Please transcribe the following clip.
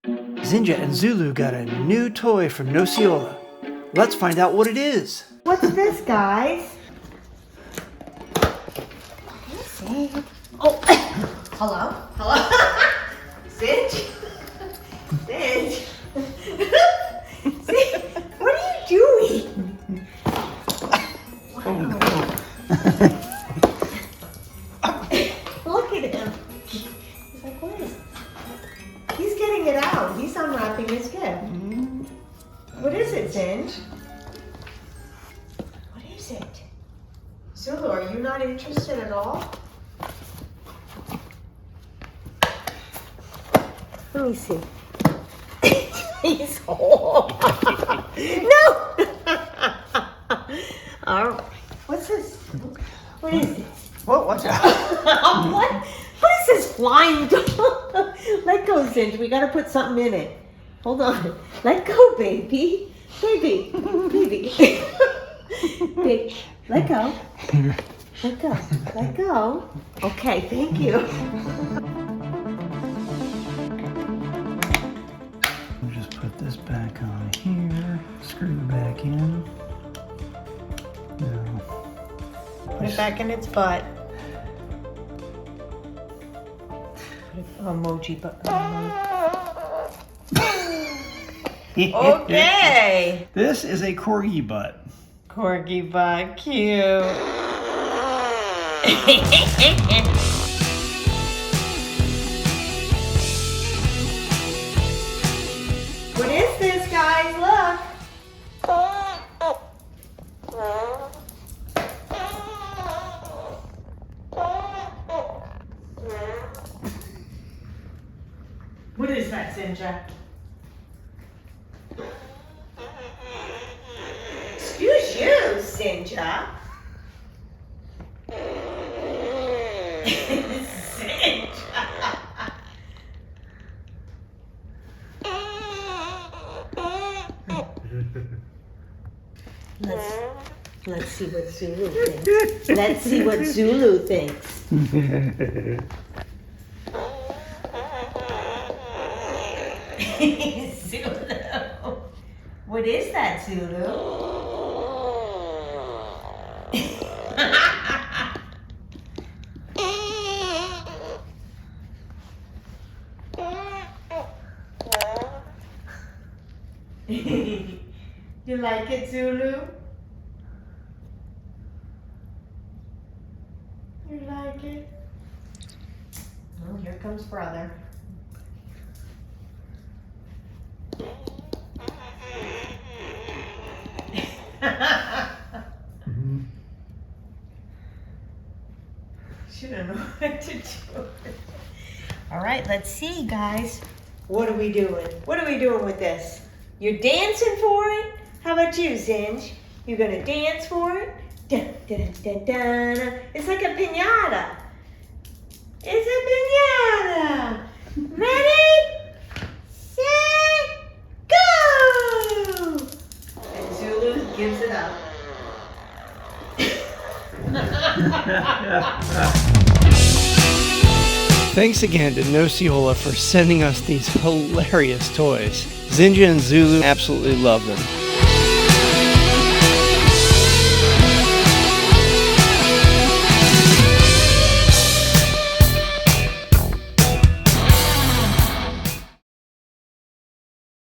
Zinja and Zulu got a new toy from Osceola. Let's find out what it is. What's this, guys? Oh, hello? Hello? Zinj? Zinj? Zinj? What are you doing? Look at him. He's like, what is it? He's getting it out. He's unwrapping his gift. What is it, Zinj? What is it? Zulu, are you not interested at all? Let me see. He's no! All right. What's this? What is this? Watch out. What is this flying dog? Let go, Zinj. We gotta put something in it. Hold on. Let go, baby. Baby. Baby. Baby. Let go. Let go. Let go. Okay, thank you. Just put this back on here. Screw it back in. No. Put it back in its butt. Emoji butt. Okay. This is a corgi butt. Corgi butt, cute. What is this, guys? Look. What is that, Zinja? Excuse you, Zinja. Zinja. Let's see what Zulu thinks. Let's see what Zulu thinks. Zulu. What is that, Zulu? You like it, Zulu? You like it? Oh, here comes brother. She don't know what to do. All right, let's see, guys. What are we doing? What are we doing with this? You're dancing for it? How about you, Zinj? You gonna dance for it? Dun, dun, dun, dun, dun. It's like a piñata. It's a piñata. Ready? Set, go! And Zulu gives it up. Thanks again to Osceola for sending us these hilarious toys. Zinja and Zulu absolutely love them.